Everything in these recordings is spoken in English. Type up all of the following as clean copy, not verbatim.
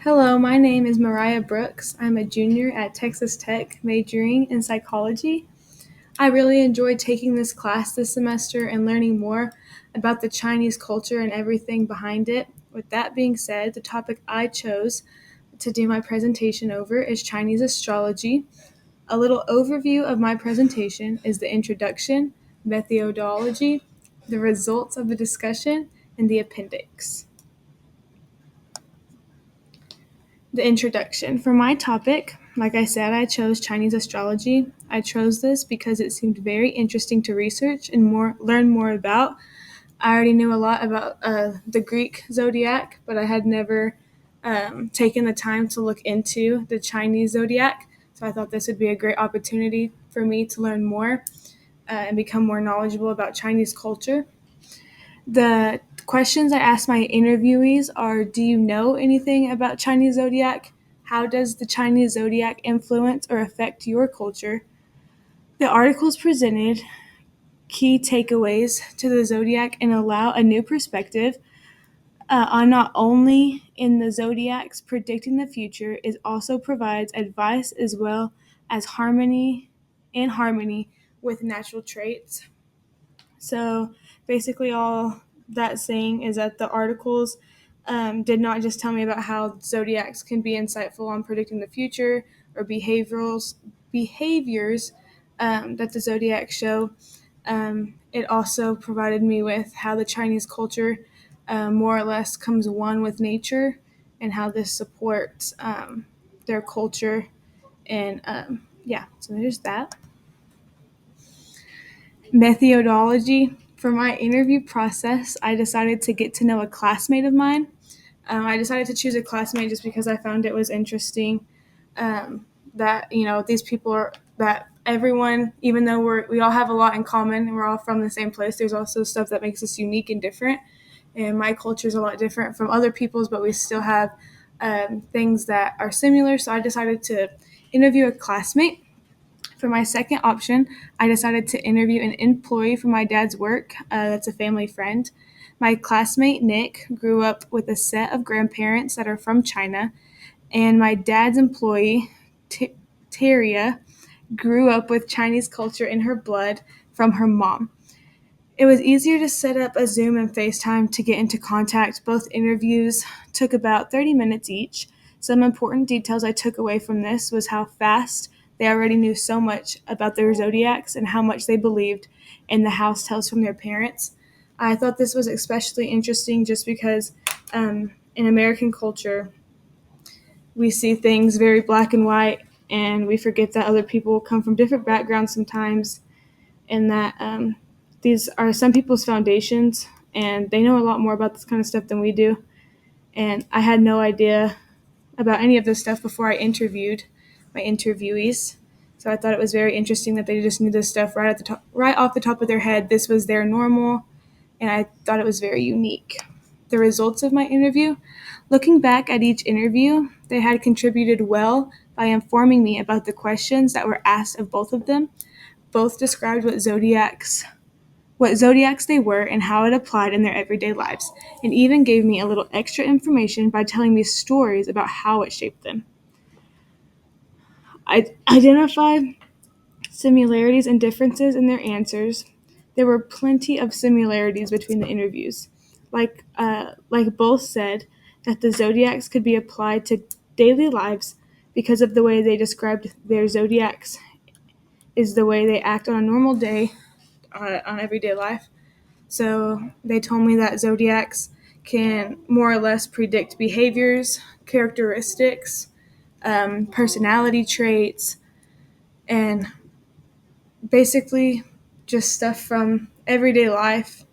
Hello, my name is Mariah Brooks. I'm a junior at Texas Tech, majoring in psychology. I really enjoyed taking this class this semester and learning more about the Chinese culture and everything behind it. With that being said, the topic I chose to do my presentation over is Chinese astrology. A little overview of my presentation is the introduction, methodology, the results of the discussion, and the appendix. The introduction. For my topic, like I said, I chose Chinese astrology. I chose this because it seemed very interesting to research and learn more about. I already knew a lot about the Greek zodiac, but I had never taken the time to look into the Chinese zodiac. So I thought this would be a great opportunity for me to learn more and become more knowledgeable about Chinese culture. The questions I asked my interviewees are: do you know anything about Chinese zodiac? How does the Chinese zodiac influence or affect your culture? The articles presented key takeaways to the zodiac and allow a new perspective on not only in the zodiacs predicting the future, it also provides advice as well as harmony with natural traits. So basically, all that saying is that the articles did not just tell me about how zodiacs can be insightful on predicting the future or behaviors that the zodiacs show. It also provided me with how the Chinese culture more or less comes one with nature and how this supports their culture. And so there's that. Methodology. For my interview process, I decided to get to know a classmate of mine. I decided to choose a classmate just because I found it was interesting that these people are that everyone, even though we all have a lot in common and we're all from the same place, there's also stuff that makes us unique and different. And my culture is a lot different from other people's, but we still have things that are similar. So I decided to interview a classmate. For my second option, I decided to interview an employee from my dad's work that's a family friend. My classmate, Nick, grew up with a set of grandparents that are from China, and my dad's employee, Taria, grew up with Chinese culture in her blood from her mom. It was easier to set up a Zoom and FaceTime to get into contact. Both interviews took about 30 minutes each. Some important details I took away from this was how fast they already knew so much about their zodiacs and how much they believed in the house tales from their parents. I thought this was especially interesting just because in American culture, we see things very black and white, and we forget that other people come from different backgrounds sometimes, and that these are some people's foundations, and they know a lot more about this kind of stuff than we do. And I had no idea about any of this stuff before I interviewed my interviewees. So I thought it was very interesting that they just knew this stuff right off the top of their head. This was their normal, and I thought it was very unique. The results of my interview: looking back at each interview, they had contributed well by informing me about the questions that were asked of both of them. Both described what zodiacs they were and how it applied in their everyday lives, and even gave me a little extra information by telling me stories about how it shaped them. I identified similarities and differences in their answers. There were plenty of similarities between the interviews. Like both said, that the zodiacs could be applied to daily lives because of the way they described their zodiacs is the way they act on a normal day on everyday life. So they told me that zodiacs can more or less predict behaviors, characteristics, personality traits, and basically just stuff from everyday life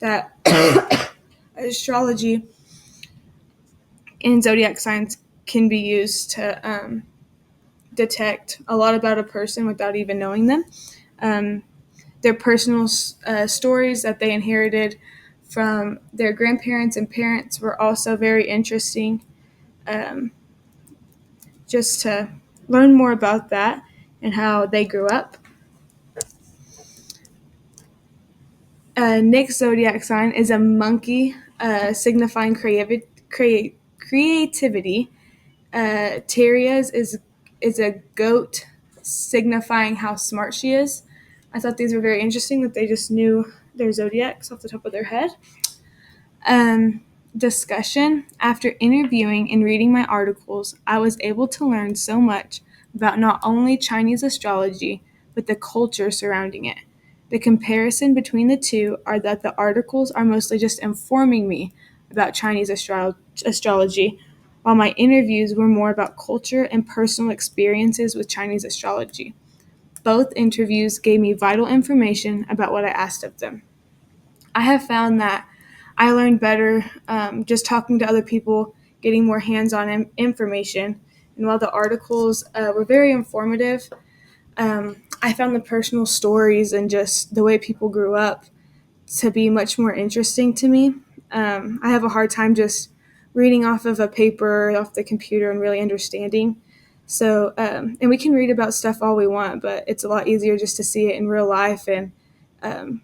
that astrology and zodiac signs can be used to detect a lot about a person without even knowing them. Um, their personal stories that they inherited from their grandparents and parents were also very interesting, um, just to learn more about that and how they grew up. Nick's zodiac sign is a monkey, signifying creativity Tyria's is a goat, signifying how smart she is. I thought these were very interesting that they just knew their zodiacs off the top of their head. Um, Discussion. After interviewing and reading my articles, I was able to learn so much about not only Chinese astrology, but the culture surrounding it. The comparison between the two are that the articles are mostly just informing me about Chinese astrology, while my interviews were more about culture and personal experiences with Chinese astrology. Both interviews gave me vital information about what I asked of them. I have found that I learned better just talking to other people, getting more hands on information. And while the articles were very informative, I found the personal stories and just the way people grew up to be much more interesting to me. I have a hard time just reading off of a paper, off the computer, and really understanding. So, and we can read about stuff all we want, but it's a lot easier just to see it in real life and um,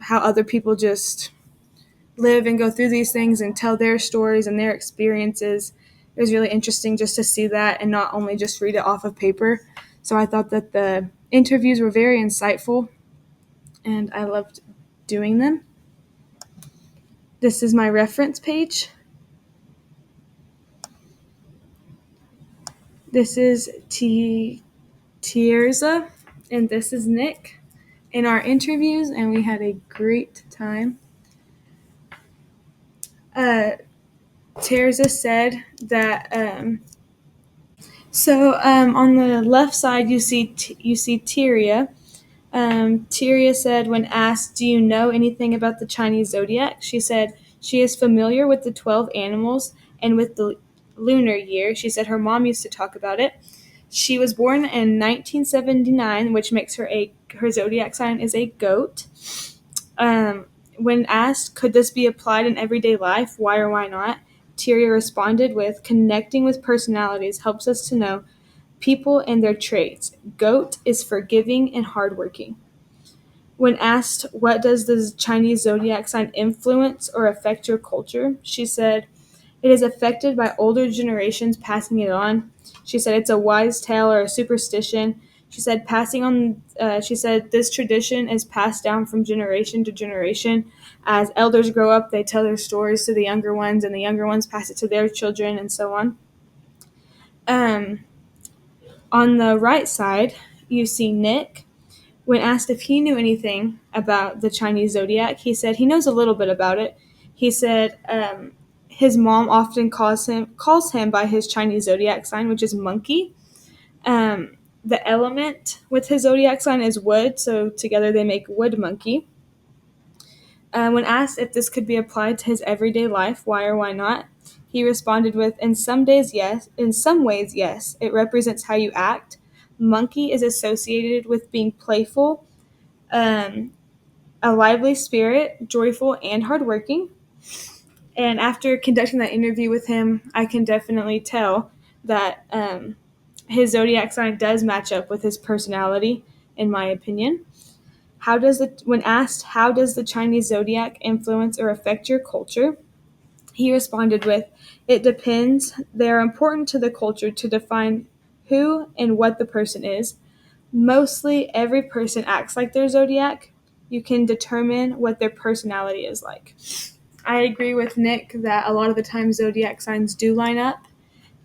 how other people just live and go through these things and tell their stories and their experiences. It was really interesting just to see that and not only just read it off of paper. So I thought that the interviews were very insightful and I loved doing them. This is my reference page. This is Tierza and this is Nick in our interviews, and we had a great time. Tierza said that on the left side you see Tyria. Tyria said, when asked, "Do you know anything about the Chinese zodiac?" She said she is familiar with the 12 animals and with the lunar year. She said her mom used to talk about it. She was born in 1979, which makes her zodiac sign is a goat. Um, when asked, could this be applied in everyday life? Why or why not? Tyria responded with, connecting with personalities helps us to know people and their traits. Goat is forgiving and hardworking. When asked, what does the Chinese zodiac sign influence or affect your culture? She said, it is affected by older generations passing it on. She said it's a wise tale or a superstition. She said she said this tradition is passed down from generation to generation. As elders grow up, they tell their stories to the younger ones, and the younger ones pass it to their children, and so on. Um, on the right side, you see Nick. When asked if he knew anything about the Chinese zodiac, he said he knows a little bit about it. He said his mom often calls him by his Chinese zodiac sign, which is monkey. The element with his zodiac sign is wood, so together they make wood monkey. When asked if this could be applied to his everyday life, why or why not, he responded with, in some days, yes. In some ways, yes. It represents how you act. Monkey is associated with being playful, um, a lively spirit, joyful, and hardworking. And after conducting that interview with him, I can definitely tell that his zodiac sign does match up with his personality, in my opinion. When asked how does the Chinese zodiac influence or affect your culture, he responded with, it depends. They are important to the culture to define who and what the person is. Mostly every person acts like their zodiac. You can determine what their personality is like. I agree with Nick that a lot of the time zodiac signs do line up,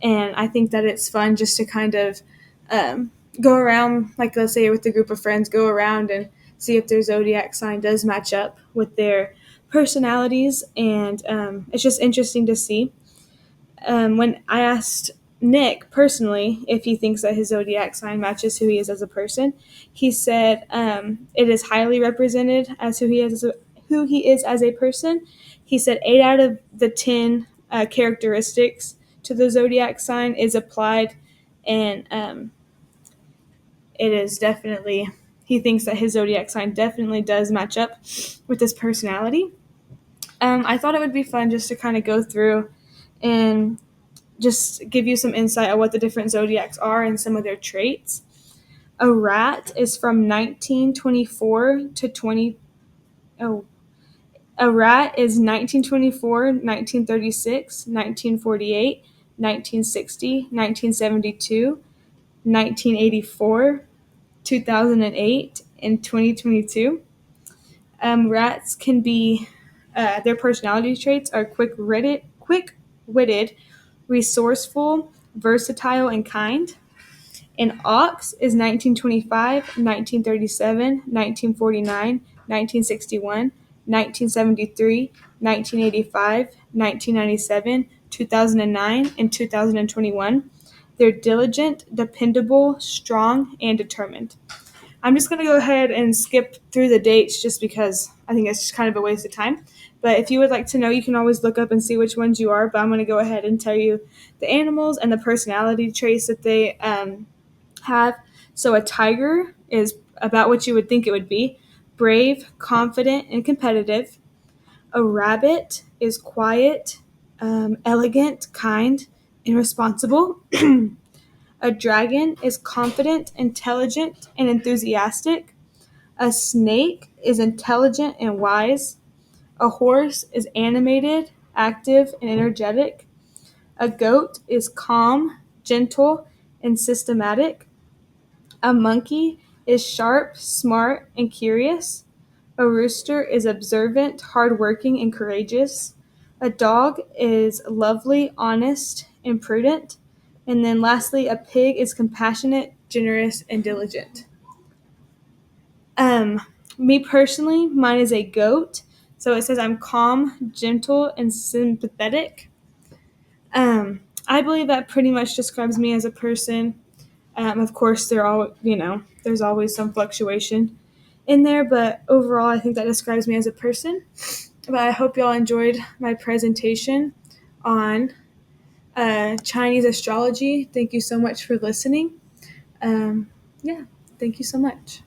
and I think that it's fun just to kind of go around, like let's say with a group of friends, go around and see if their zodiac sign does match up with their personalities, and it's just interesting to see. When I asked Nick personally if he thinks that his zodiac sign matches who he is as a person, he said it is highly represented as who he is as a person. He said 8 out of the 10 characteristics to the zodiac sign is applied, and it is definitely, he thinks that his zodiac sign definitely does match up with his personality. I thought it would be fun just to kind of go through and just give you some insight on what the different zodiacs are and some of their traits. A rat is from 1924 to 20. Oh, a rat is 1924, 1936, 1948, 1960, 1972, 1984, 2008, and 2022. Rats can be, their personality traits are quick-witted, resourceful, versatile, and kind. An ox is 1925, 1937, 1949, 1961, 1973, 1985, 1997, 2009, and 2021. They're diligent, dependable, strong, and determined. I'm just going to go ahead and skip through the dates just because I think it's just kind of a waste of time. But if you would like to know, you can always look up and see which ones you are. But I'm going to go ahead and tell you the animals and the personality traits that they have. So a tiger is about what you would think it would be: brave, confident, and competitive. A rabbit is quiet, elegant, kind, and responsible. A dragon is confident, intelligent, and enthusiastic. A snake is intelligent and wise. A horse is animated, active, and energetic. A goat is calm, gentle, and systematic. A monkey is sharp, smart, and curious. A rooster is observant, hardworking, and courageous. A dog is lovely, honest, and prudent. And then lastly, a pig is compassionate, generous, and diligent. Um, Me personally, mine is a goat. So it says I'm calm, gentle, and sympathetic. I believe that pretty much describes me as a person. Of course, there's always some fluctuation in there, but overall, I think that describes me as a person. But I hope y'all enjoyed my presentation on Chinese astrology. Thank you so much for listening. Yeah, thank you so much.